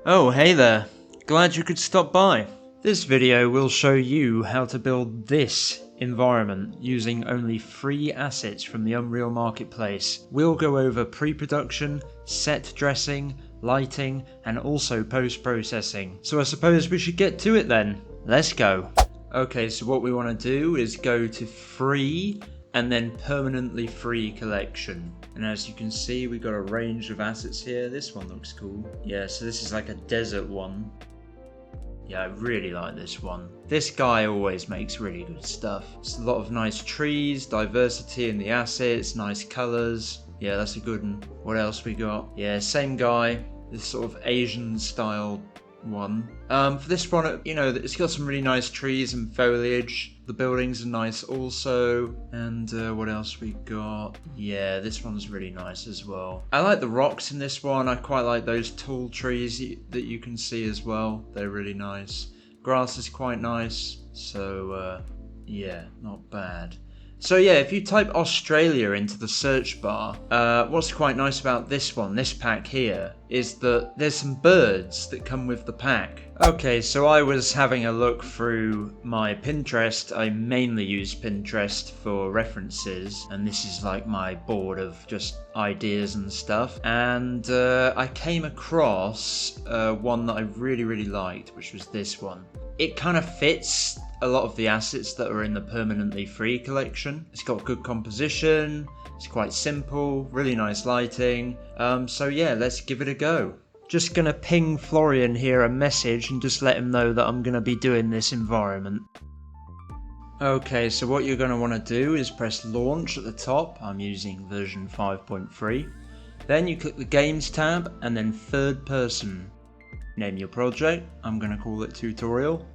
Oh, hey there. Glad you could stop by. This video will show you how to build this environment using only free assets from the Unreal Marketplace. We'll go over pre-production, set dressing, lighting, and also post-processing. So I suppose we should get to it then. Let's go. Okay, so what we want to do is go to free and then permanently free collection. And as you can see, we've got a range of assets here. This one looks cool. Yeah, so this is like a desert one. Yeah, I really like this one. This guy always makes really good stuff. It's a lot of nice trees, diversity in the assets, nice colors. Yeah, that's a good one. What else we got? Yeah, same guy. This sort of Asian style one. For this one, you know, it's got some really nice trees and foliage. The buildings are nice also. And what else we got? Yeah, this one's really nice as well. I like the rocks in this one. I quite like those tall trees that you can see as well. They're really nice. Grass is quite nice. So yeah, not bad. So yeah, if you type Australia into the search bar, what's quite nice about this pack here, is that there's some birds that come with the pack. Okay, so I was having a look through my Pinterest. I mainly use Pinterest for references, and this is like my board of just ideas and stuff. And I came across one that I really liked, which was this one. It kind of fits a lot of the assets that are in the permanently free collection. It's got good composition, it's quite simple, really nice lighting. So yeah, let's give it a go. Just gonna ping Florian here a message and just let him know that I'm gonna be doing this environment. Okay, so what you're gonna wanna do is press launch at the top. I'm using version 5.3. Then you click the games tab and then third person. Name your project. I'm gonna call it tutorial.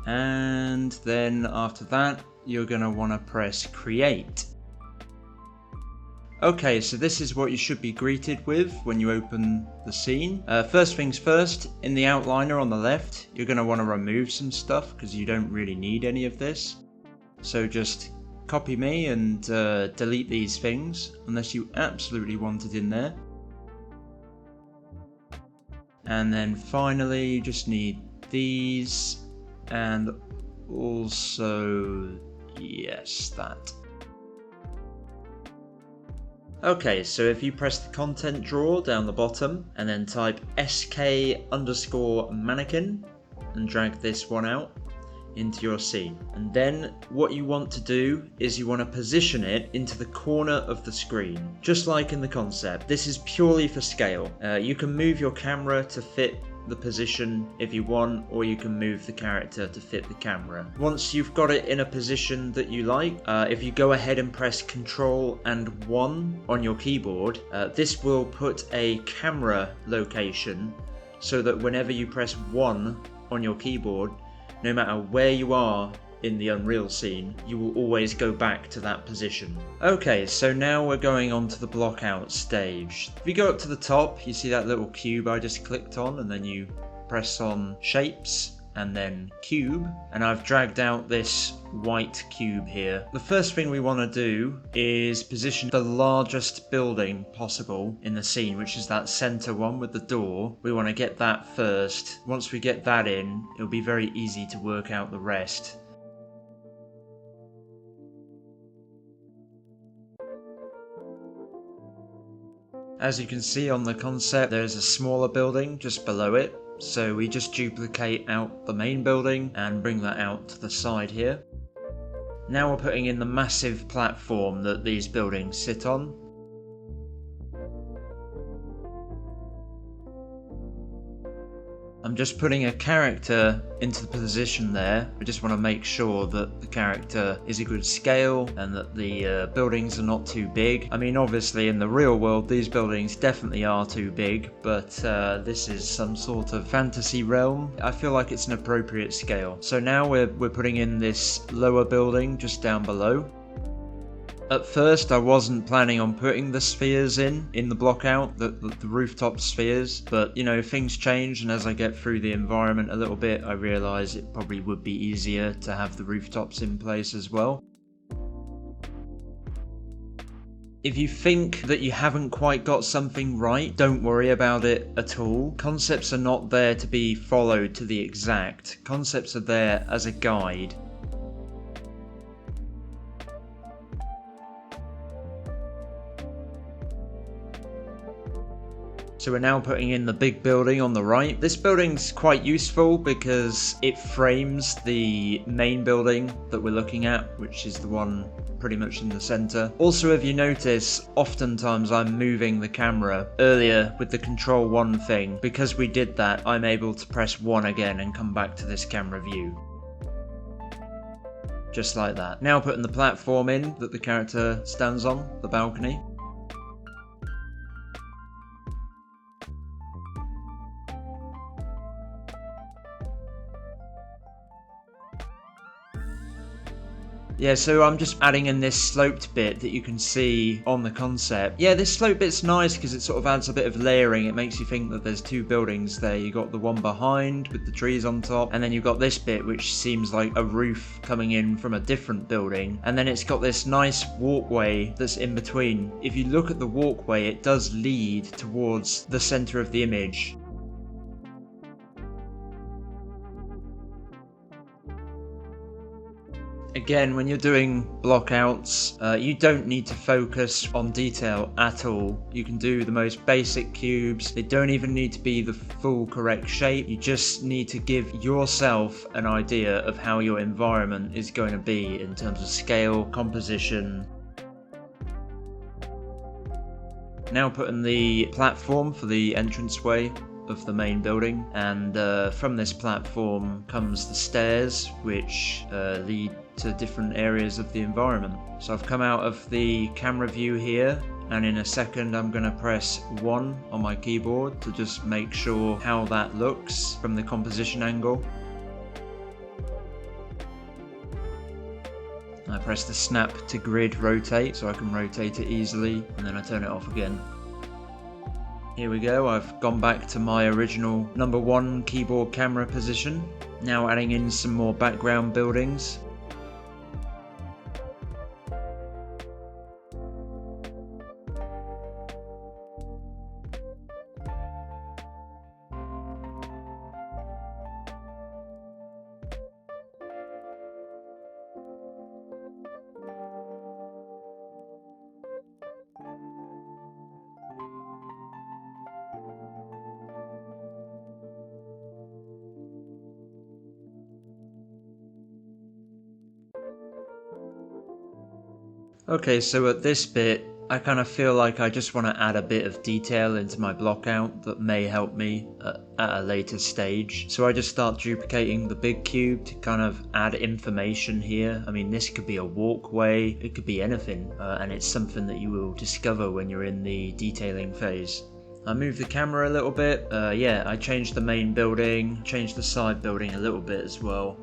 And then after that, you're going to want to press create. Okay, so this is what you should be greeted with when you open the scene. First things first, in the outliner on the left, you're going to want to remove some stuff because you don't really need any of this. So just copy me and delete these things unless you absolutely want it in there. And then finally, you just need these. And also, yes, that. Okay, so if you press the content drawer down the bottom and then type sk_mannequin and drag this one out into your scene. And then what you want to do is you want to position it into the corner of the screen, just like in the concept. This is purely for scale. You can move your camera to fit the position if you want, or you can move the character to fit the camera. Once you've got it in a position that you like, if you go ahead and press Ctrl and 1 on your keyboard, this will put a camera location so that whenever you press 1 on your keyboard, no matter where you are in the Unreal scene, you will always go back to that position. Okay, so now we're going on to the blockout stage. If you go up to the top, you see that little cube I just clicked on, and then you press on shapes and then cube, and I've dragged out this white cube here. The first thing we want to do is position the largest building possible in the scene, which is that center one with the door. We want to get that first. Once we get that in, it'll be very easy to work out the rest. As you can see on the concept, there's a smaller building just below it. So we just duplicate out the main building and bring that out to the side here. Now we're putting in the massive platform that these buildings sit on. I'm just putting a character into the position there. I just want to make sure that the character is a good scale and that the buildings are not too big. I mean, obviously in the real world these buildings definitely are too big, but this is some sort of fantasy realm. I feel like it's an appropriate scale. So now we're putting in this lower building just down below. At first I wasn't planning on putting the spheres in the blockout, the rooftop spheres, but you know, things change, and as I get through the environment a little bit, I realise it probably would be easier to have the rooftops in place as well. If you think that you haven't quite got something right, don't worry about it at all. Concepts are not there to be followed to the exact. Concepts are there as a guide. So we're now putting in the big building on the right. This building's quite useful because it frames the main building that we're looking at, which is the one pretty much in the center. Also, if you notice, oftentimes I'm moving the camera. Earlier with the Control 1 thing, because we did that, I'm able to press 1 again and come back to this camera view. Just like that. Now putting the platform in that the character stands on, the balcony. Yeah, so I'm just adding in this sloped bit that you can see on the concept. Yeah, this slope bit's nice because it sort of adds a bit of layering. It makes you think that there's two buildings there. You got the one behind with the trees on top, and then you've got this bit which seems like a roof coming in from a different building. And then it's got this nice walkway that's in between. If you look at the walkway, it does lead towards the center of the image. Again, when you're doing blockouts, you don't need to focus on detail at all. You can do the most basic cubes. They don't even need to be the full correct shape. You just need to give yourself an idea of how your environment is going to be in terms of scale, composition. Now putting the platform for the entranceway of the main building, and from this platform comes the stairs which lead to different areas of the environment. So I've come out of the camera view here, and in a second I'm going to press 1 on my keyboard to just make sure how that looks from the composition angle. I press the snap to grid rotate so I can rotate it easily, and then I turn it off again. Here we go, I've gone back to my original number 1 keyboard camera position. Now adding in some more background buildings. Okay, so at this bit, I kind of feel like I just want to add a bit of detail into my blockout that may help me at a later stage. So I just start duplicating the big cube to kind of add information here. I mean, this could be a walkway, it could be anything, and it's something that you will discover when you're in the detailing phase. I moved the camera a little bit. Yeah, I changed the main building, changed the side building a little bit as well.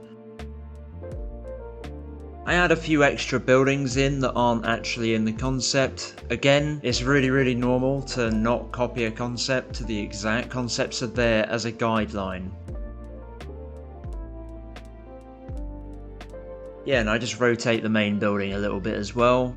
I add a few extra buildings in that aren't actually in the concept. Again, it's really normal to not copy a concept to the exact. Concepts are there as a guideline. Yeah, and I just rotate the main building a little bit as well.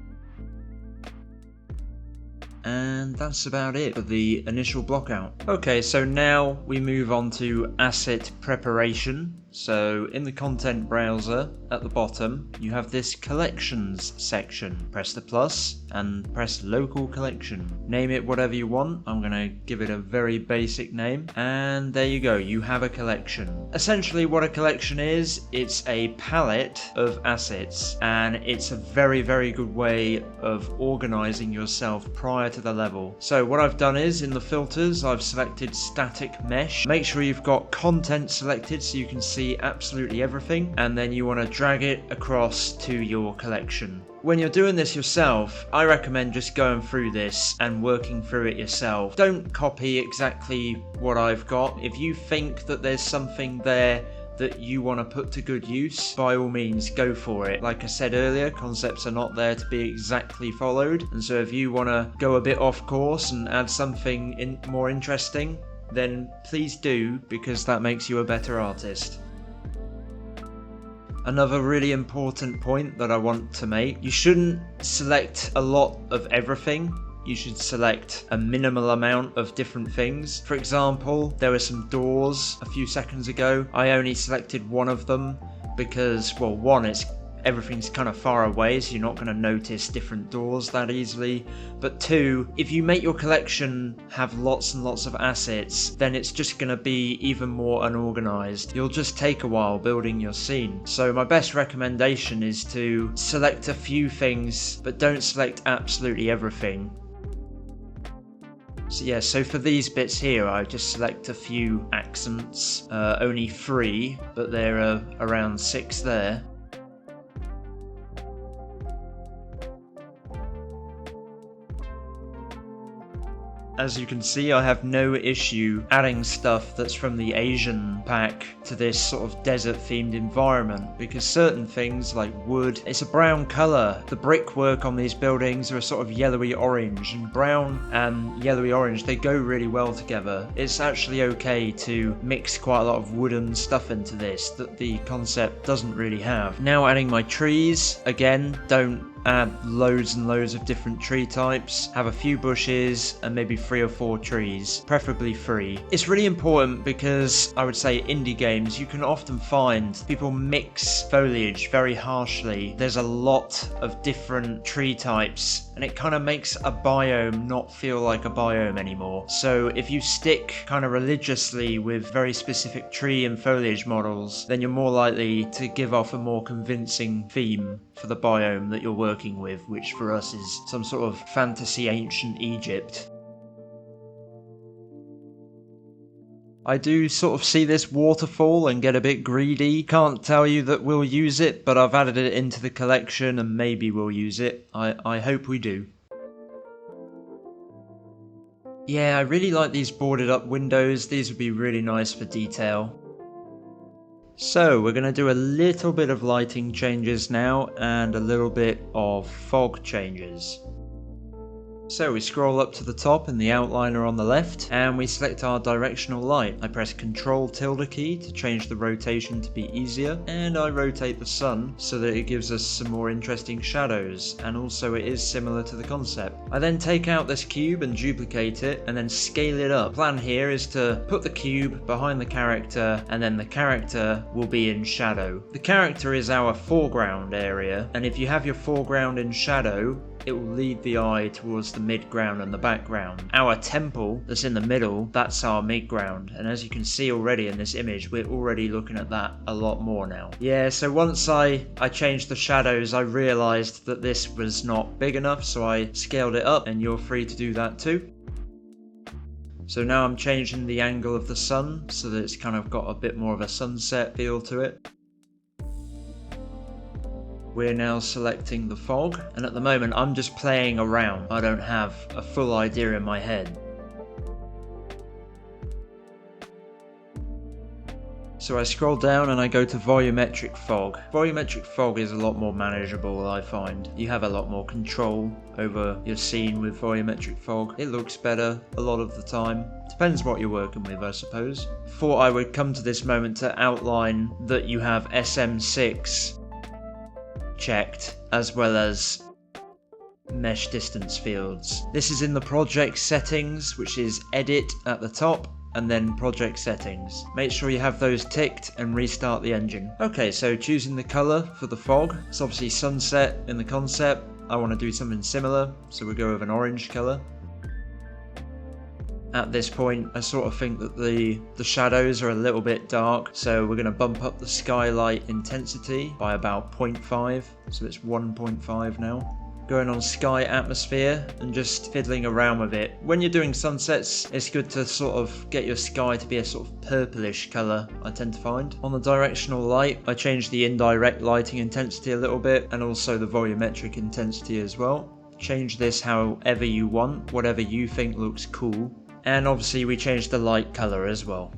And that's about it for the initial blockout. Okay, so now we move on to asset preparation. So in the content browser at the bottom, you have this collections section. Press the plus and press local collection. Name it whatever you want. I'm going to give it a very basic name. And there you go, you have a collection. Essentially what a collection is, it's a palette of assets, and it's a very good way of organizing yourself prior to the level. So what I've done is, in the filters, I've selected static mesh. Make sure you've got content selected so you can see absolutely everything, and then you want to drag it across to your collection. When you're doing this yourself, I recommend just going through this and working through it yourself. Don't copy exactly what I've got. If you think that there's something there that you want to put to good use, by all means go for it. Like I said earlier, concepts are not there to be exactly followed, and so if you want to go a bit off course and add something more interesting, then please do, because that makes you a better artist. Another really important point that I want to make, you shouldn't select a lot of everything. You should select a minimal amount of different things. For example, there were some doors a few seconds ago. I only selected one of them because, well, one, everything's kind of far away, so you're not going to notice different doors that easily. But two, if you make your collection have lots and lots of assets, then it's just going to be even more unorganized. You'll just take a while building your scene. So my best recommendation is to select a few things, but don't select absolutely everything. So yeah, so for these bits here, I just select a few accents, only 3, but there are around 6 there. As you can see, I have no issue adding stuff that's from the Asian pack to this sort of desert themed environment, because certain things like wood, it's a brown colour. The brickwork on these buildings are a sort of yellowy orange, and brown and yellowy orange, they go really well together. It's actually okay to mix quite a lot of wooden stuff into this that the concept doesn't really have. Now adding my trees, again, don't add loads and loads of different tree types. Have a few bushes and maybe 3 or 4 trees, preferably 3. It's really important because I would say indie games, you can often find people mix foliage very harshly. There's a lot of different tree types and it kind of makes a biome not feel like a biome anymore. So if you stick kind of religiously with very specific tree and foliage models, then you're more likely to give off a more convincing theme for the biome that you're working with, which for us is some sort of fantasy ancient Egypt. I do sort of see this waterfall and get a bit greedy. Can't tell you that we'll use it, but I've added it into the collection and maybe we'll use it. I hope we do. Yeah, I really like these boarded up windows. These would be really nice for detail. So we're going to do a little bit of lighting changes now and a little bit of fog changes. So we scroll up to the top in the outliner on the left and we select our directional light. I press Ctrl key to change the rotation to be easier, and I rotate the sun so that it gives us some more interesting shadows, and also it is similar to the concept. I then take out this cube and duplicate it and then scale it up. The plan here is to put the cube behind the character and then the character will be in shadow. The character is our foreground area, and if you have your foreground in shadow, it will lead the eye towards the midground and the background. Our temple that's in the middle, that's our midground, and as you can see already in this image, we're already looking at that a lot more now. Yeah, so once I changed the shadows, I realized that this was not big enough, so I scaled it up, and you're free to do that too. So now I'm changing the angle of the sun so that it's kind of got a bit more of a sunset feel to it. We're now selecting the fog, and at the moment I'm just playing around. I don't have a full idea in my head. So I scroll down and I go to volumetric fog. Volumetric fog is a lot more manageable, I find. You have a lot more control over your scene with volumetric fog. It looks better a lot of the time. Depends what you're working with, I suppose. Thought I would come to this moment to outline that you have SM6 checked, as well as mesh distance fields. This is in the project settings, which is edit at the top and then project settings. Make sure you have those ticked and restart the engine. Okay, so choosing the color for the fog. It's obviously sunset in the concept. I want to do something similar, so we go with an orange color. At this point, I sort of think that the shadows are a little bit dark, so we're going to bump up the skylight intensity by about 0.5, so it's 1.5 now. Going on sky atmosphere and just fiddling around with it. When you're doing sunsets, it's good to sort of get your sky to be a sort of purplish colour, I tend to find. On the directional light, I changed the indirect lighting intensity a little bit, and also the volumetric intensity as well. Change this however you want, whatever you think looks cool. And obviously we changed the light colour as well.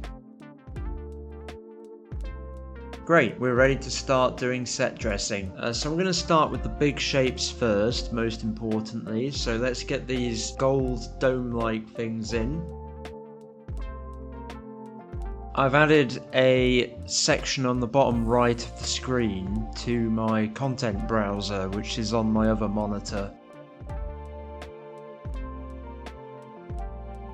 Great, we're ready to start doing set dressing. So I'm going to start with the big shapes first, most importantly. So let's get these gold dome-like things in. I've added a section on the bottom right of the screen to my content browser, which is on my other monitor.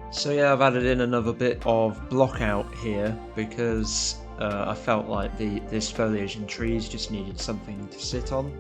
So yeah, I've added in another bit of blockout here because I felt like this foliage and trees just needed something to sit on.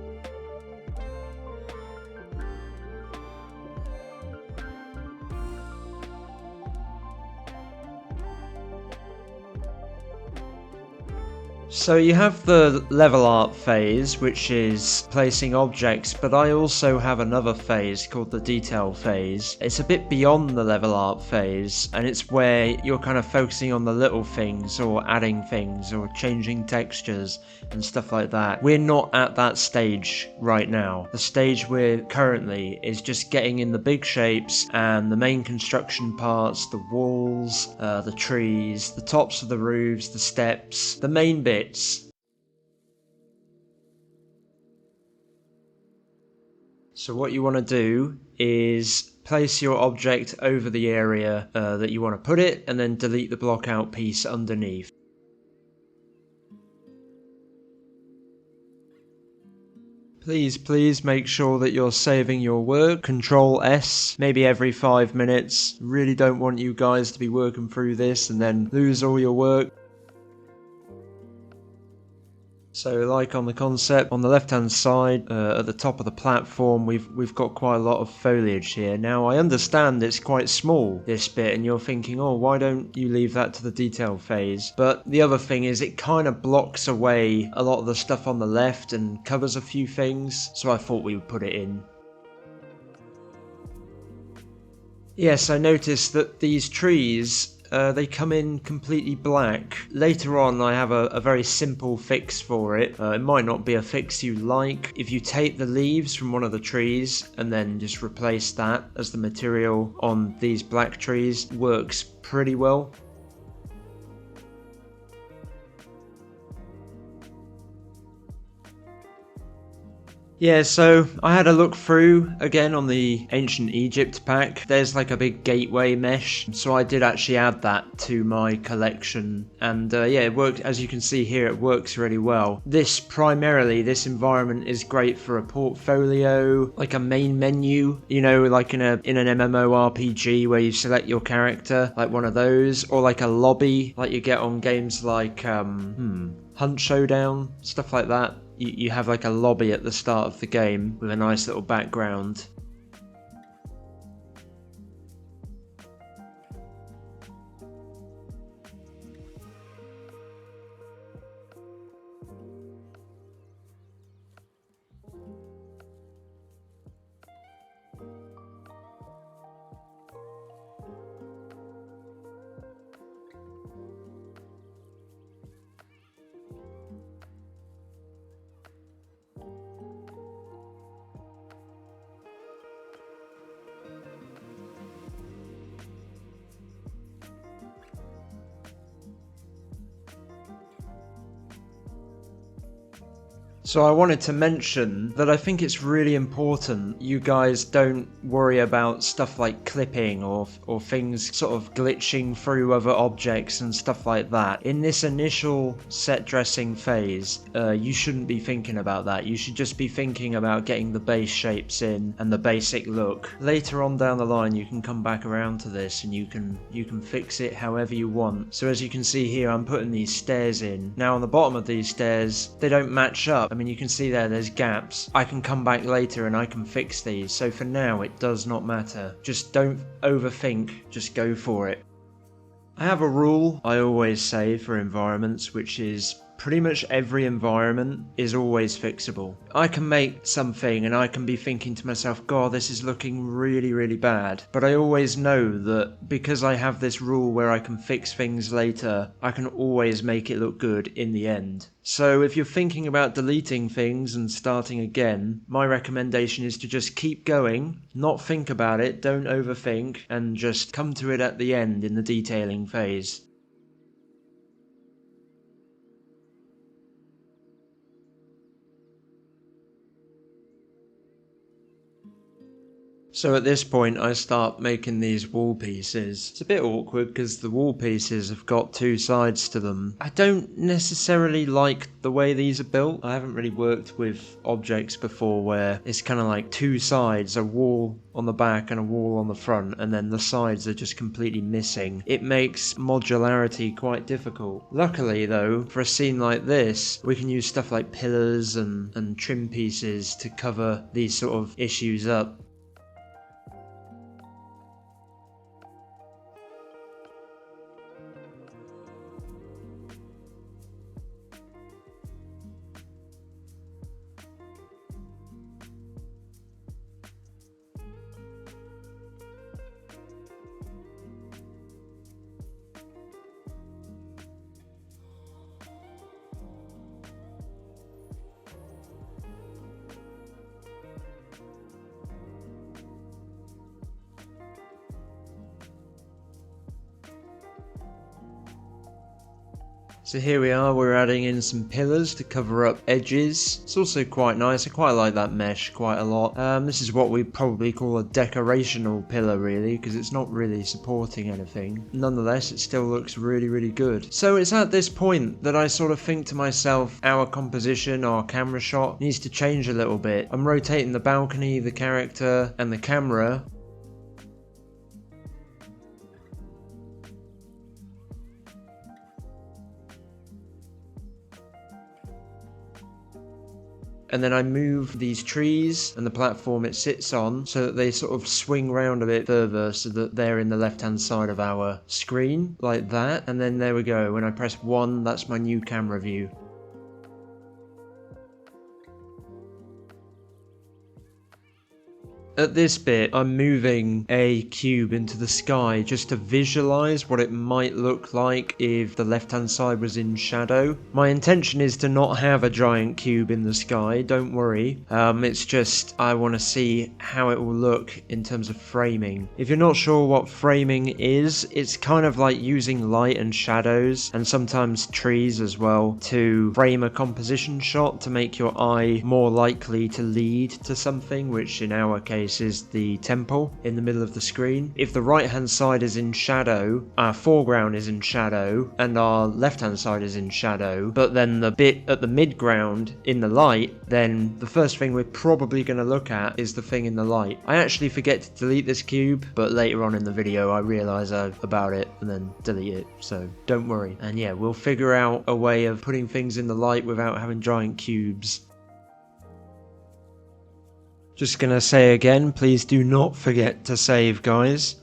So you have the level art phase, which is placing objects, but I also have another phase called the detail phase. It's a bit beyond the level art phase, and it's where you're kind of focusing on the little things, or adding things, or changing textures, and stuff like that. We're not at that stage right now. The stage we're currently is just getting in the big shapes, and the main construction parts, the walls, the trees, the tops of the roofs, the steps, the main bits. So what you want to do is place your object over the area that you want to put it, and then delete the blockout piece underneath. Please make sure that you're saving your work. Control S, maybe every 5 minutes. Really don't want you guys to be working through this and then lose all your work. So like on the concept, on the left hand side at the top of the platform we've got quite a lot of foliage here. Now I understand it's quite small, this bit, and you're thinking, oh, why don't you leave that to the detail phase? But the other thing is it kind of blocks away a lot of the stuff on the left and covers a few things, so I thought we would put it in. Yes, I noticed that these trees they come in completely black. Later on I have a very simple fix for it. It might not be a fix you like. If you take the leaves from one of the trees and then just replace that as the material on these black trees, works pretty well. Yeah, so I had a look through again on the Ancient Egypt pack. There's like a big gateway mesh, so I did actually add that to my collection, and yeah, it worked. As you can see here, it works really well. This environment is great for a portfolio, like a main menu, you know, like in an MMORPG where you select your character, like one of those, or like a lobby, like you get on games like Hunt Showdown, stuff like that. You have like a lobby at the start of the game with a nice little background. So I wanted to mention that I think it's really important you guys don't worry about stuff like clipping or things sort of glitching through other objects and stuff like that. In this initial set dressing phase, you shouldn't be thinking about that. You should just be thinking about getting the base shapes in and the basic look. Later on down the line you can come back around to this and you can fix it however you want. So as you can see here, I'm putting these stairs in. Now on the bottom of these stairs, they don't match up. I mean, you can see there's gaps. I can come back later and I can fix these. So for now, it does not matter. Just don't overthink, just go for it. I have a rule I always say for environments, which is pretty much every environment is always fixable. I can make something and I can be thinking to myself, God, this is looking really, really bad. But I always know that because I have this rule where I can fix things later, I can always make it look good in the end. So if you're thinking about deleting things and starting again, my recommendation is to just keep going, not think about it, don't overthink, and just come to it at the end in the detailing phase. So at this point I start making these wall pieces. It's a bit awkward because the wall pieces have got two sides to them. I don't necessarily like the way these are built. I haven't really worked with objects before where it's kind of like two sides, a wall on the back and a wall on the front, and then the sides are just completely missing. It makes modularity quite difficult. Luckily though, for a scene like this, we can use stuff like pillars and trim pieces to cover these sort of issues up. So here we are, we're adding in some pillars to cover up edges. It's also quite nice, I quite like that mesh quite a lot. This is what we probably call a decorational pillar really, because it's not really supporting anything. Nonetheless, it still looks really good. So it's at this point that I sort of think to myself, our composition, our camera shot needs to change a little bit. I'm rotating the balcony, the character, and the camera. And then I move these trees and the platform it sits on so that they sort of swing round a bit further so that they're in the left hand side of our screen, like that. And then there we go, when I press 1, that's my new camera view. At this bit, I'm moving a cube into the sky just to visualize what it might look like if the left-hand side was in shadow. My intention is to not have a giant cube in the sky, don't worry. It's just I want to see how it will look in terms of framing. If you're not sure what framing is, it's kind of like using light and shadows, and sometimes trees as well, to frame a composition shot to make your eye more likely to lead to something, which in our case is the temple in the middle of the screen. If the right hand side is in shadow, our foreground is in shadow, and our left hand side is in shadow, but then the bit at the midground in the light, then the first thing we're probably going to look at is the thing in the light. I actually forget to delete this cube, but later on in the video I realise about it and then delete it, so don't worry. And yeah, we'll figure out a way of putting things in the light without having giant cubes. Just gonna say again, please do not forget to save, guys.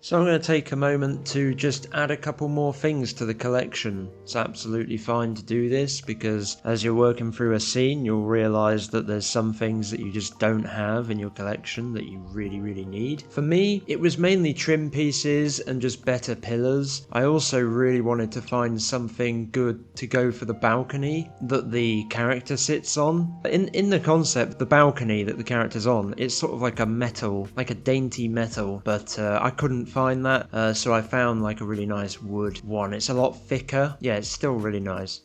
So I'm going to take a moment to just add a couple more things to the collection. It's absolutely fine to do this because as you're working through a scene you'll realise that there's some things that you just don't have in your collection that you really need. For me, it was mainly trim pieces and just better pillars. I also really wanted to find something good to go for the balcony that the character sits on. In the concept, the balcony that the character's on, it's sort of like a metal, like a dainty metal, but I couldn't find that, so I found like a really nice wood one. It's a lot thicker. Yeah, it's still really nice.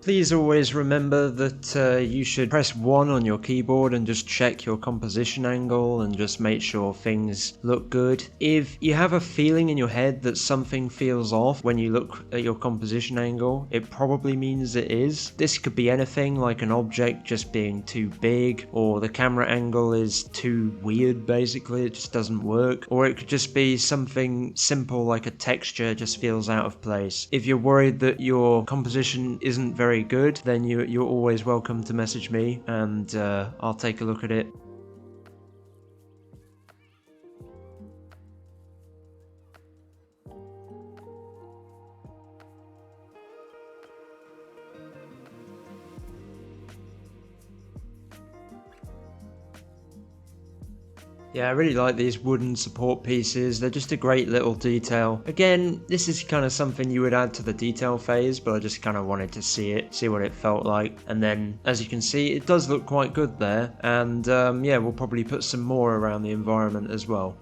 Please always remember that you should press 1 on your keyboard and just check your composition angle and just make sure things look good. If you have a feeling in your head that something feels off when you look at your composition angle, it probably means it is. This could be anything, like an object just being too big, or the camera angle is too weird basically, it just doesn't work, or it could just be something simple like a texture just feels out of place. If you're worried that your composition isn't very good, then you're always welcome to message me and I'll take a look at it. Yeah, I really like these wooden support pieces, they're just a great little detail. Again, this is kind of something you would add to the detail phase, but I just kind of wanted to see what it felt like. And then, as you can see, it does look quite good there, and yeah, we'll probably put some more around the environment as well.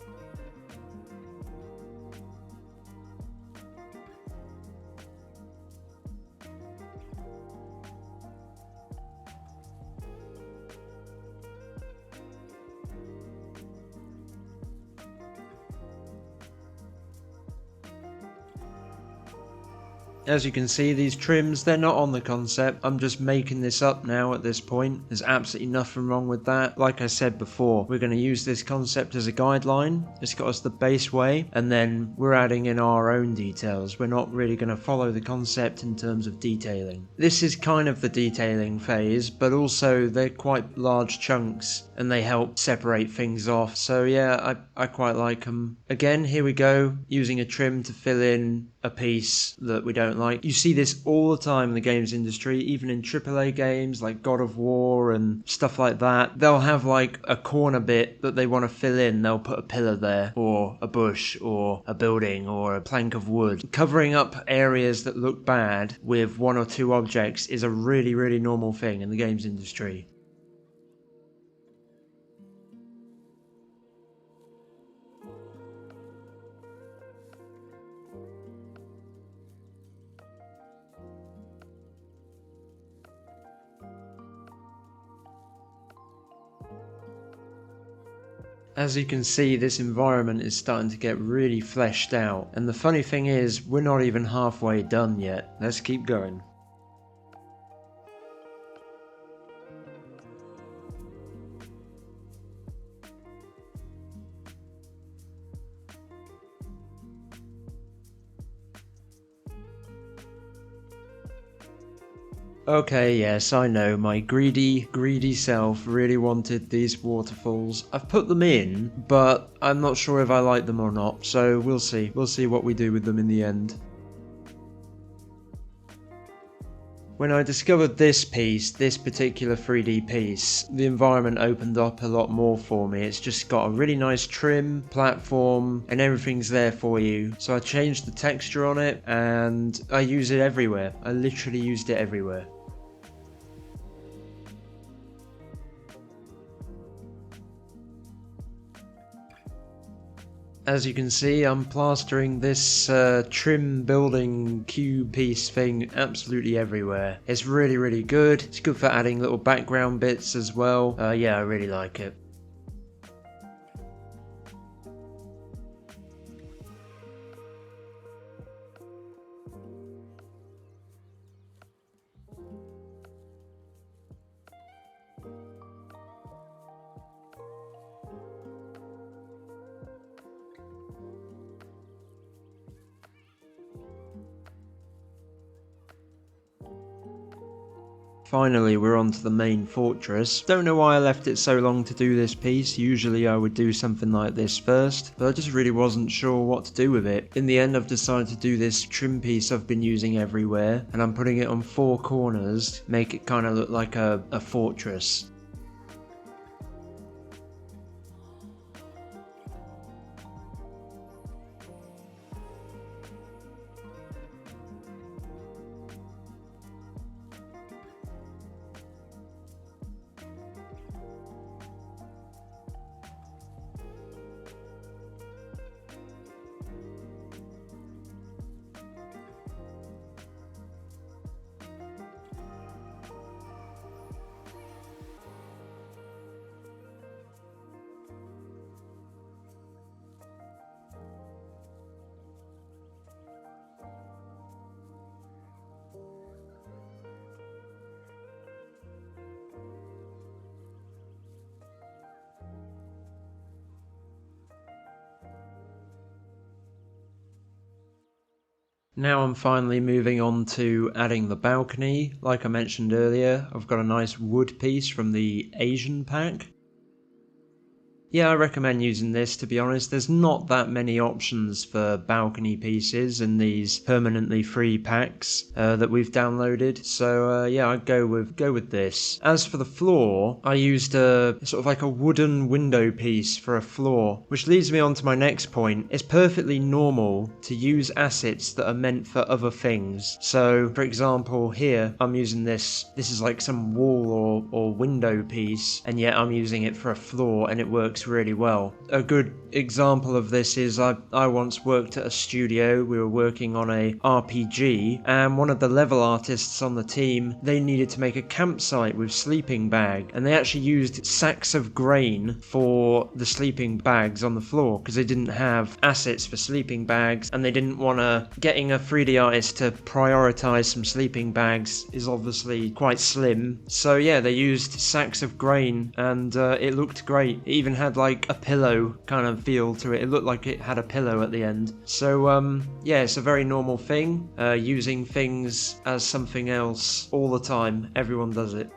As you can see, these trims, they're not on the concept. I'm just making this up now at this point. There's absolutely nothing wrong with that. Like I said before, we're going to use this concept as a guideline. It's got us the base way, and then we're adding in our own details. We're not really going to follow the concept in terms of detailing. This is kind of the detailing phase, but also they're quite large chunks and they help separate things off. So yeah, I quite like them. Again, here we go, using a trim to fill in a piece that we don't like. You see this all the time in the games industry, even in AAA games like God of War and stuff like that. They'll have like a corner bit that they want to fill in. They'll put a pillar there, or a bush, or a building, or a plank of wood. Covering up areas that look bad with 1 or 2 objects is a really, really normal thing in the games industry. As you can see, this environment is starting to get really fleshed out, and the funny thing is, we're not even halfway done yet. Let's keep going. Okay, yes, I know, my greedy self really wanted these waterfalls. I've put them in, but I'm not sure if I like them or not, so we'll see. We'll see what we do with them in the end. When I discovered this piece, this particular 3D piece, the environment opened up a lot more for me. It's just got a really nice trim, platform, and everything's there for you. So I changed the texture on it, and I use it everywhere. I literally used it everywhere. As you can see, I'm plastering this trim building cube piece thing absolutely everywhere. It's really, really good. It's good for adding little background bits as well. Yeah, I really like it. Finally, we're on to the main fortress. Don't know why I left it so long to do this piece. Usually I would do something like this first, but I just really wasn't sure what to do with it. In the end, I've decided to do this trim piece I've been using everywhere, and I'm putting it on 4 corners, make it kind of look like a fortress. Now I'm finally moving on to adding the balcony. Like I mentioned earlier, I've got a nice wood piece from the Asian pack. Yeah, I recommend using this, to be honest. There's not that many options for balcony pieces in these permanently free packs that we've downloaded. So yeah, I'd go with this. As for the floor, I used a sort of like a wooden window piece for a floor, which leads me on to my next point. It's perfectly normal to use assets that are meant for other things. So, for example, here I'm using this. This is like some wall or window piece, and yet I'm using it for a floor, and it works really well. A good example of this is I once worked at a studio. We were working on a RPG, and one of the level artists on the team, they needed to make a campsite with sleeping bag, and they actually used sacks of grain for the sleeping bags on the floor because they didn't have assets for sleeping bags, and they didn't want to. Getting a 3D artist to prioritize some sleeping bags is obviously quite slim, so yeah, they used sacks of grain, and it looked great. It even had like a pillow kind of feel to it. It looked like it had a pillow at the end. So yeah, it's a very normal thing, using things as something else all the time. Everyone does it.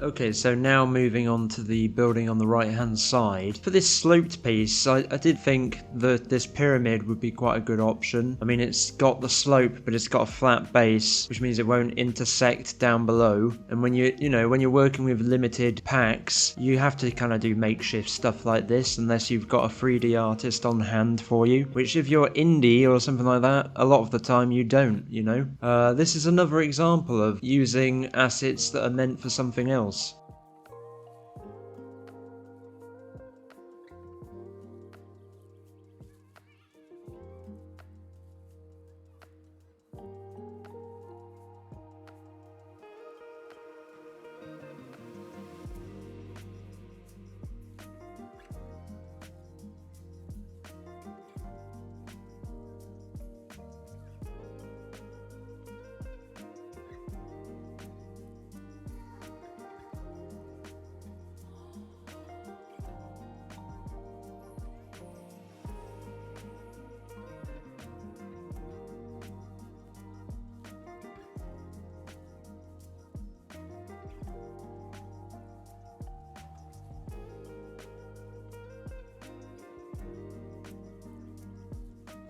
Okay, so now moving on to the building on the right hand side. For this sloped piece, I did think that this pyramid would be quite a good option. I mean, it's got the slope, but it's got a flat base, which means it won't intersect down below. And when when you're working with limited packs, you have to kind of do makeshift stuff like this, unless you've got a 3D artist on hand for you, which if you're indie or something like that, a lot of the time you don't, This is another example of using assets that are meant for something else.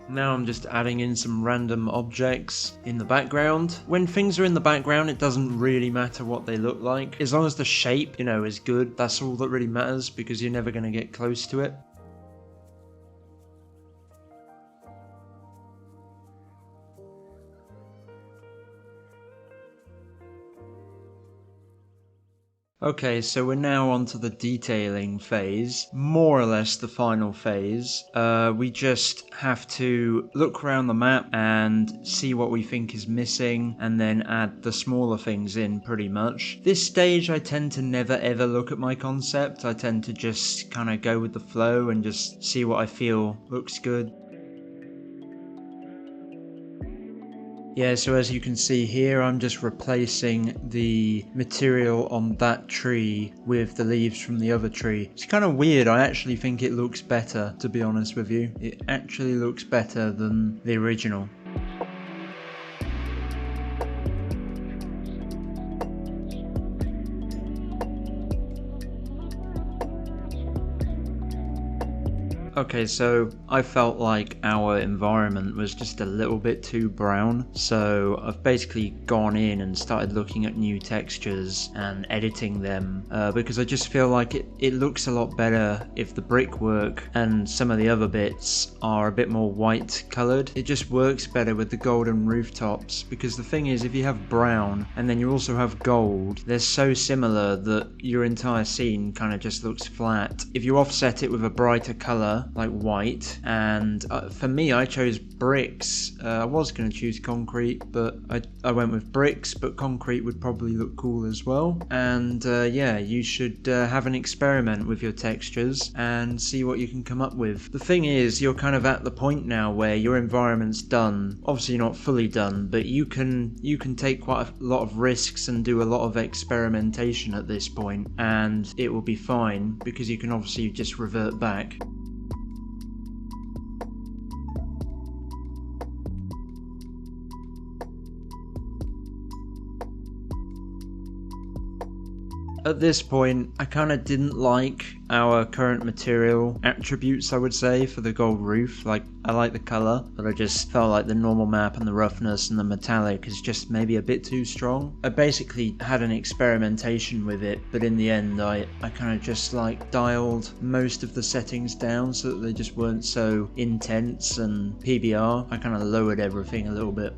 Now I'm just adding in some random objects in the background. When things are in the background, it doesn't really matter what they look like. As long as the shape, is good, that's all that really matters, because you're never going to get close to it. Okay, so we're now on to the detailing phase, more or less the final phase. We just have to look around the map and see what we think is missing, and then add the smaller things in pretty much. This stage I tend to never ever look at my concept. I tend to just kind of go with the flow and just see what I feel looks good. Yeah, so as you can see here, I'm just replacing the material on that tree with the leaves from the other tree. It's kind of weird. I actually think it looks better, to be honest with you. It actually looks better than the original. Okay, so I felt like our environment was just a little bit too brown, so I've basically gone in and started looking at new textures and editing them, because I just feel like it looks a lot better if the brickwork and some of the other bits are a bit more white coloured. It just works better with the golden rooftops, because the thing is, if you have brown and then you also have gold, they're so similar that your entire scene kind of just looks flat. If you offset it with a brighter colour, like white, and for me I chose bricks. I was going to choose concrete, but I went with bricks, but concrete would probably look cool as well. And yeah, you should have an experiment with your textures and see what you can come up with. The thing is, you're kind of at the point now where your environment's done. Obviously not fully done, but you can take quite a lot of risks and do a lot of experimentation at this point, and it will be fine because you can obviously just revert back. At this point, I kind of didn't like our current material attributes, I would say, for the gold roof. Like, I like the colour, but I just felt like the normal map and the roughness and the metallic is just maybe a bit too strong. I basically had an experimentation with it, but in the end I kind of just like dialed most of the settings down so that they just weren't so intense, and PBR, I kind of lowered everything a little bit.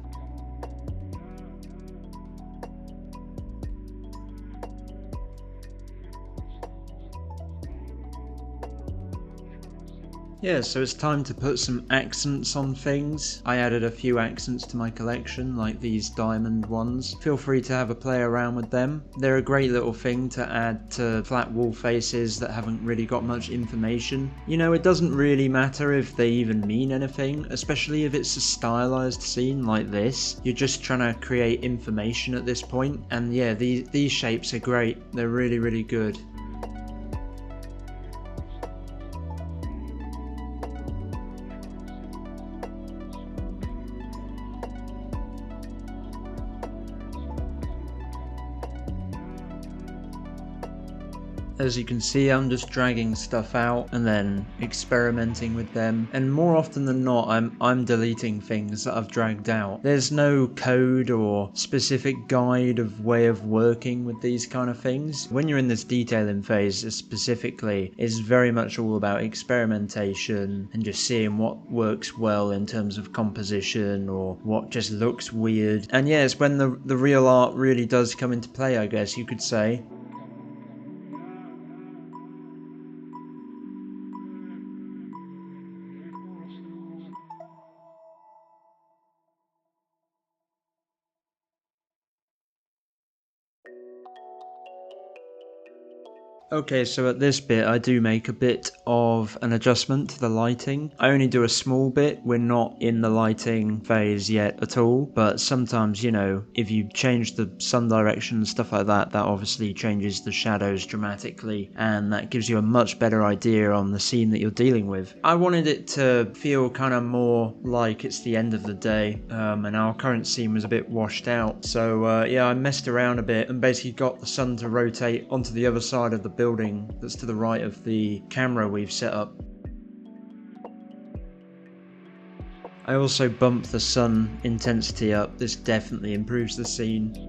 Yeah, so it's time to put some accents on things. I added a few accents to my collection, like these diamond ones. Feel free to have a play around with them. They're a great little thing to add to flat wall faces that haven't really got much information. You know, it doesn't really matter if they even mean anything, especially if it's a stylized scene like this. You're just trying to create information at this point, and yeah, these shapes are great. They're really, really good. As you can see, I'm just dragging stuff out and then experimenting with them, and more often than not I'm deleting things that I've dragged out. There's no code or specific guide of way of working with these kind of things. When you're in this detailing phase specifically, it's very much all about experimentation and just seeing what works well in terms of composition or what just looks weird. And yeah, it's when the real art really does come into play, I guess you could say. Okay, so at this bit I do make a bit of an adjustment to the lighting. I only do a small bit. We're not in the lighting phase yet at all, but sometimes, you know, if you change the sun direction and stuff like that, that obviously changes the shadows dramatically, and that gives you a much better idea on the scene that you're dealing with. I wanted it to feel kind of more like it's the end of the day, and our current scene was a bit washed out. So yeah, I messed around a bit and basically got the sun to rotate onto the other side of the building that's to the right of the camera we've set up. I also bumped the sun intensity up. This definitely improves the scene.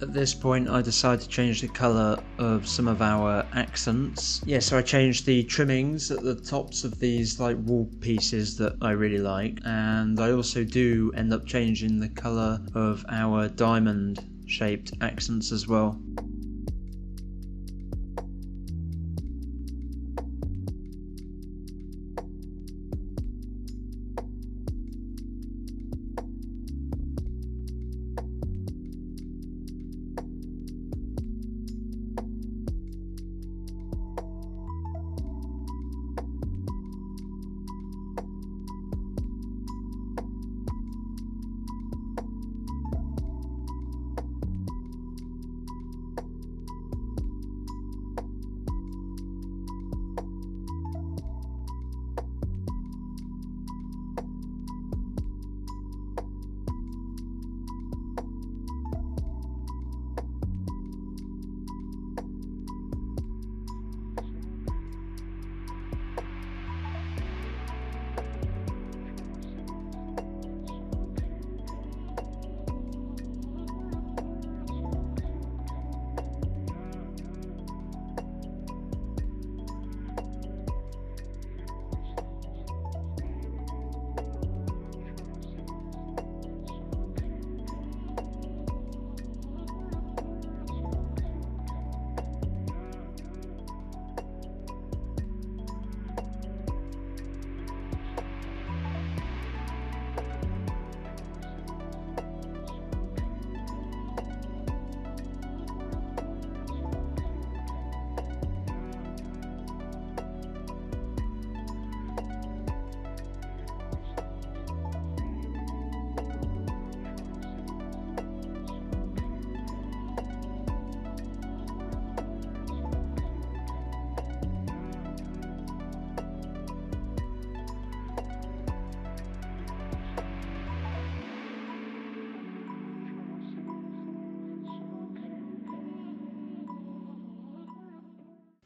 At this point I decided to change the colour of some of our accents. Yeah, so I changed the trimmings at the tops of these like wall pieces that I really like, and I also do end up changing the colour of our diamond shaped accents as well.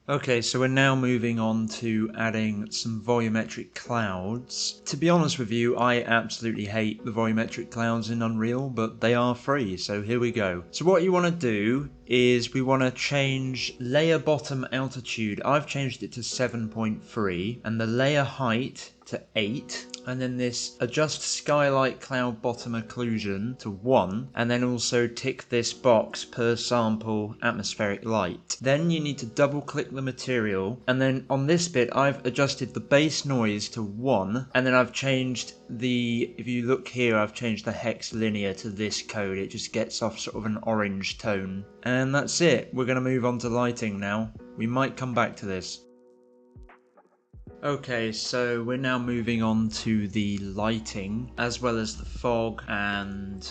Okay, so we're now moving on to adding some volumetric clouds. To be honest with you, I absolutely hate the volumetric clouds in Unreal, but they are free, so here we go. So what you want to do is we want to change layer bottom altitude. I've changed it to 7.3 and the layer height to 8, and then this adjust skylight cloud bottom occlusion to 1, and then also tick this box per sample atmospheric light. Then you need to double click the material, and then on this bit I've adjusted the base noise to 1, and then I've changed the, if you look here, I've changed the hex linear to this code. It just gets off sort of an orange tone. And that's it. We're going to move on to lighting now. We might come back to this. Okay, so we're now moving on to the lighting, as well as the fog and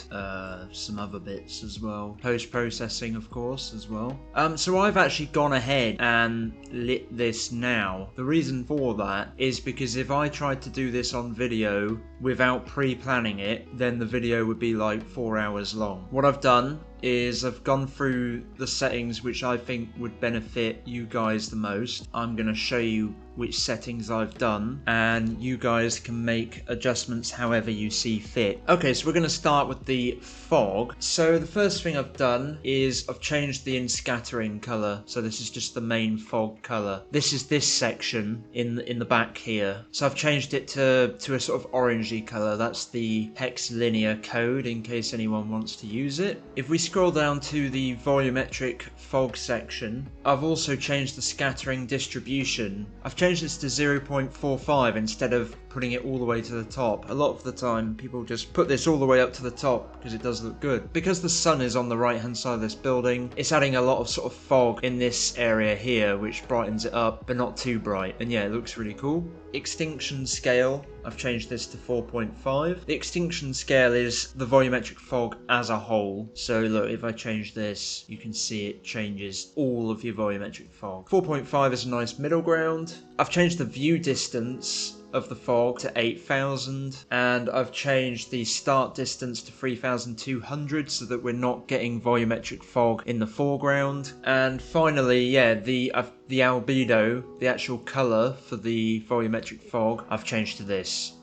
some other bits as well. Post-processing, of course, as well. So I've actually gone ahead and lit this now. The reason for that is because if I tried to do this on video without pre-planning it, then the video would be like 4 hours long. What I've done is I've gone through the settings which I think would benefit you guys the most. I'm going to show you which settings I've done, and you guys can make adjustments however you see fit. Okay, so we're going to start with the fog. So the first thing I've done is I've changed the in-scattering color. So this is just the main fog color. This is this section in the back here. So I've changed it to a sort of orangey color. That's the hex linear code in case anyone wants to use it. If we scroll down to the volumetric fog section, I've also changed the scattering distribution. I've changed this to 0.45 instead of putting it all the way to the top. A lot of the time people just put this all the way up to the top because it does look good. Because the sun is on the right hand side of this building, it's adding a lot of sort of fog in this area here, which brightens it up but not too bright, and yeah, it looks really cool. Extinction scale, I've changed this to 4.5. The extinction scale is the volumetric fog as a whole. So look, if I change this, you can see it changes all of your volumetric fog. 4.5 is a nice middle ground. I've changed the view distance of the fog to 8,000, and I've changed the start distance to 3,200 so that we're not getting volumetric fog in the foreground. And finally, yeah, the albedo, the actual color for the volumetric fog, I've changed to this.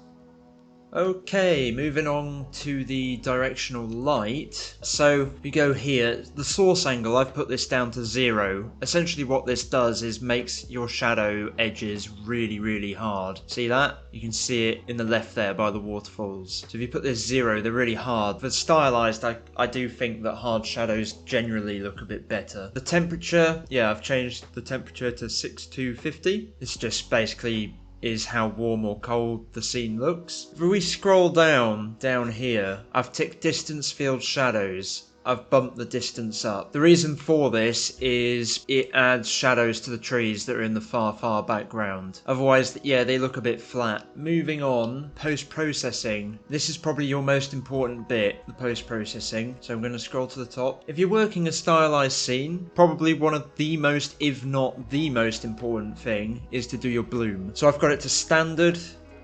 Okay, moving on to the directional light. So we go here, the source angle, I've put this down to 0. Essentially what this does is makes your shadow edges really, really hard. See that? You can see it in the left there by the waterfalls. So if you put this 0, they're really hard. For stylized, I do think that hard shadows generally look a bit better. The temperature, yeah, I've changed the temperature to 6250. It's just basically is how warm or cold the scene looks. If we scroll down here, I've ticked distance field shadows. I've bumped the distance up. The reason for this is it adds shadows to the trees that are in the far background. Otherwise, yeah, they look a bit flat. Moving on, post-processing. This is probably your most important bit, the post-processing. So I'm going to scroll to the top. If you're working a stylized scene, probably one of the most, if not the most important thing is to do your bloom. So I've got it to standard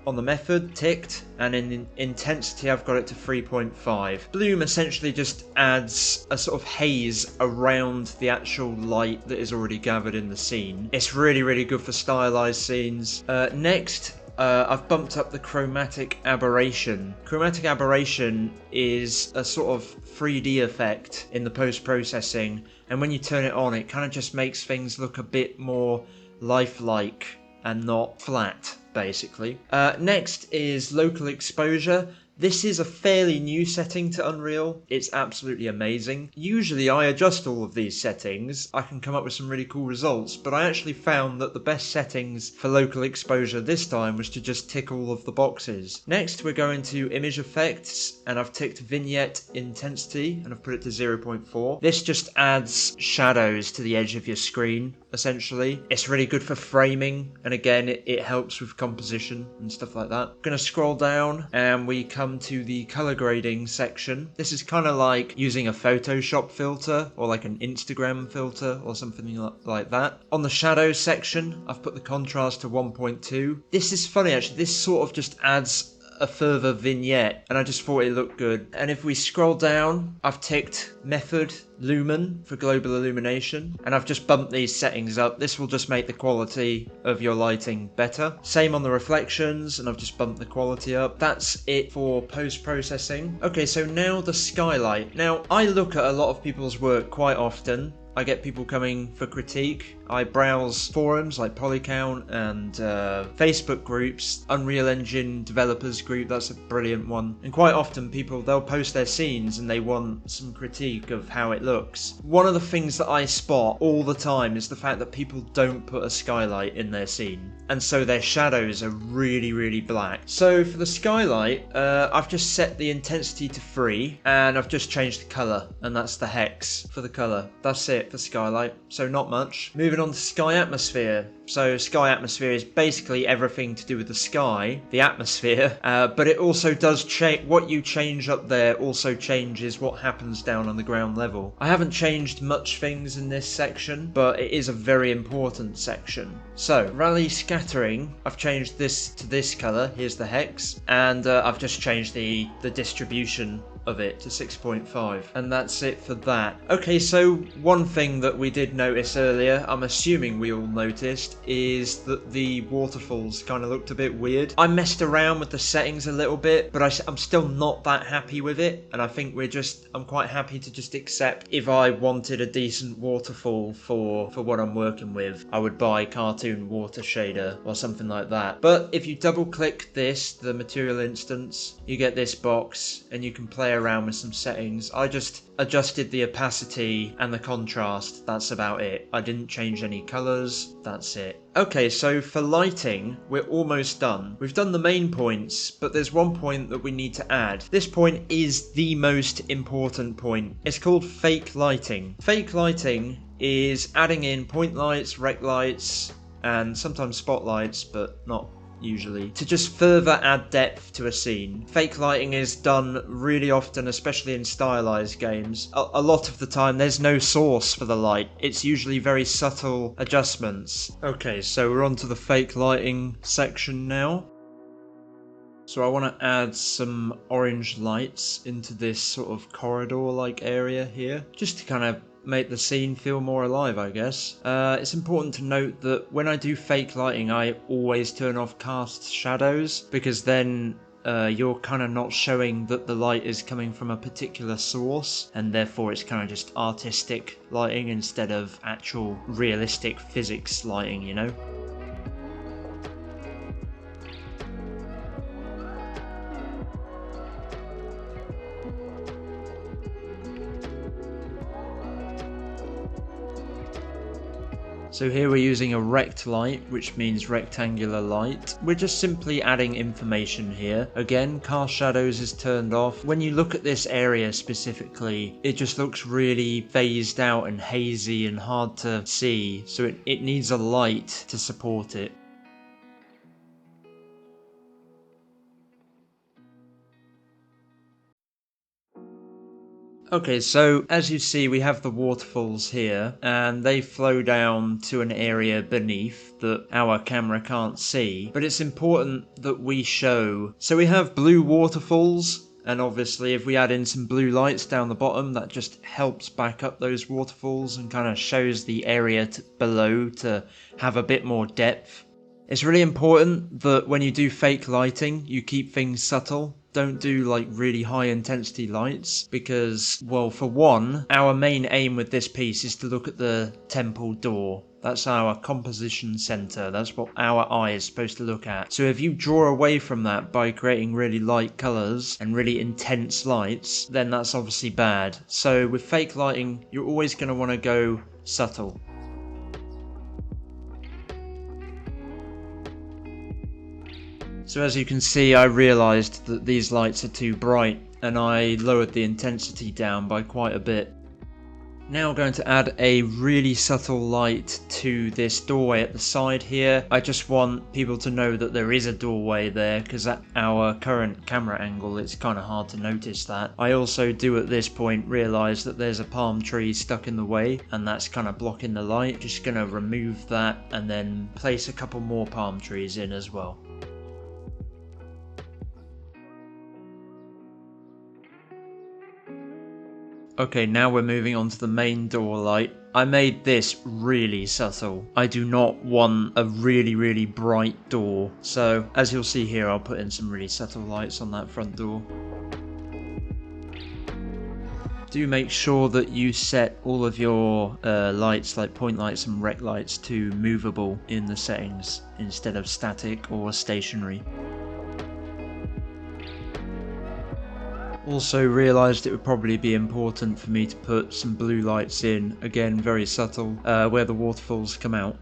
on the method, ticked, and in intensity I've got it to 3.5. Bloom essentially just adds a sort of haze around the actual light that is already gathered in the scene. It's really, really good for stylized scenes. Next, I've bumped up the chromatic aberration. Chromatic aberration is a sort of 3D effect in the post-processing, and when you turn it on, it kind of just makes things look a bit more lifelike and not flat, basically. Next is local exposure. This is a fairly new setting to Unreal. It's absolutely amazing. Usually I adjust all of these settings. I can come up with some really cool results, but I actually found that the best settings for local exposure this time was to just tick all of the boxes. Next we're going to image effects, and I've ticked vignette intensity and I've put it to 0.4. This just adds shadows to the edge of your screen, essentially. It's really good for framing, and again it helps with composition and stuff like that. I'm gonna scroll down and we come to the color grading section. This is kind of like using a Photoshop filter or like an Instagram filter or something like that. On the shadow section, I've put the contrast to 1.2. This is funny actually, this sort of just adds a further vignette, and I just thought it looked good. And if we scroll down, I've ticked method lumen for global illumination, and I've just bumped these settings up. This will just make the quality of your lighting better. Same on the reflections, and I've just bumped the quality up. That's it for post-processing. Okay, so now the skylight. Now, I look at a lot of people's work quite often. I get people coming for critique. I browse forums like Polycount and Facebook groups. Unreal Engine developers group, that's a brilliant one. And quite often people, they'll post their scenes and they want some critique of how it looks. One of the things that I spot all the time is the fact that people don't put a skylight in their scene. And so their shadows are really, really black. So for the skylight, I've just set the intensity to 3 and I've just changed the colour, and that's the hex for the colour. That's it for skylight, so not much. Moving on to sky atmosphere. So sky atmosphere is basically everything to do with the sky, the atmosphere, but it also does change. What you change up there also changes what happens down on the ground level. I haven't changed much things in this section, but it is a very important section. So rally scattering, I've changed this to this colour, here's the hex, and I've just changed the distribution of it to 6.5, and that's it for that. Okay, so one thing that we did notice earlier, I'm assuming we all noticed, is that the waterfalls kind of looked a bit weird. I messed around with the settings a little bit, but I'm still not that happy with it, and I think I'm quite happy to just accept if I wanted a decent waterfall for what I'm working with, I would buy Cartoon Water Shader or something like that. But if you double click this, the material instance, you get this box and you can play around with some settings. I just adjusted the opacity and the contrast, that's about it. I didn't change any colours, that's it. Okay, so for lighting, we're almost done. We've done the main points, but there's one point that we need to add. This point is the most important point. It's called fake lighting. Fake lighting is adding in point lights, rec lights, and sometimes spotlights, but not usually, to just further add depth to a scene. Fake lighting is done really often, especially in stylized games. A lot of the time there's no source for the light. It's usually very subtle adjustments. Okay, so we're on to the fake lighting section now. So I want to add some orange lights into this sort of corridor-like area here, just to kind of make the scene feel more alive, I guess. It's important to note that when I do fake lighting, I always turn off cast shadows, because then you're kind of not showing that the light is coming from a particular source, and therefore it's kind of just artistic lighting instead of actual realistic physics lighting, you know? So here we're using a rect light, which means rectangular light. We're just simply adding information here. Again, cast shadows is turned off. When you look at this area specifically, it just looks really phased out and hazy and hard to see. So it needs a light to support it. Okay, so as you see, we have the waterfalls here, and they flow down to an area beneath that our camera can't see, but it's important that we show. So we have blue waterfalls, and obviously if we add in some blue lights down the bottom, that just helps back up those waterfalls and kind of shows the area below to have a bit more depth. It's really important that when you do fake lighting, you keep things subtle. Don't do like really high intensity lights because, well, for one, our main aim with this piece is to look at the temple door. That's our composition center. That's what our eye is supposed to look at. So if you draw away from that by creating really light colors and really intense lights, then that's obviously bad. So with fake lighting, you're always going to want to go subtle. So as you can see, I realised that these lights are too bright, and I lowered the intensity down by quite a bit. Now I'm going to add a really subtle light to this doorway at the side here. I just want people to know that there is a doorway there, because at our current camera angle it's kind of hard to notice that. I also do at this point realise that there's a palm tree stuck in the way, and that's kind of blocking the light. Just going to remove that and then place a couple more palm trees in as well. Okay, now we're moving on to the main door light. I made this really subtle. I do not want a really bright door. So, as you'll see here, I'll put in some really subtle lights on that front door. Do make sure that you set all of your lights, like point lights and rec lights, to movable in the settings instead of static or stationary. Also realised it would probably be important for me to put some blue lights in, again very subtle, where the waterfalls come out.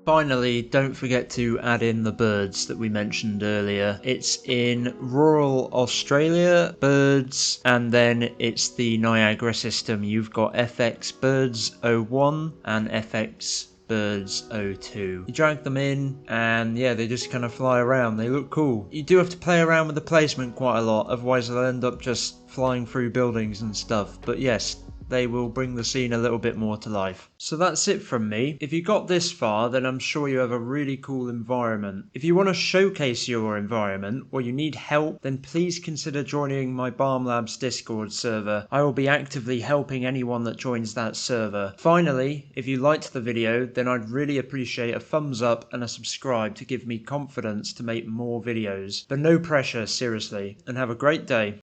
Finally, don't forget to add in the birds that we mentioned earlier. It's in rural Australia, birds, and then it's the Niagara system. You've got FX Birds 01 and FX Birds 02. You drag them in and yeah, they just kind of fly around. They look cool. You do have to play around with the placement quite a lot, otherwise they'll end up just flying through buildings and stuff. But yes, they will bring the scene a little bit more to life. So that's it from me. If you got this far, then I'm sure you have a really cool environment. If you want to showcase your environment or you need help, then please consider joining my Balm Labs Discord server. I will be actively helping anyone that joins that server. Finally, if you liked the video, then I'd really appreciate a thumbs up and a subscribe to give me confidence to make more videos. But no pressure, seriously, and have a great day.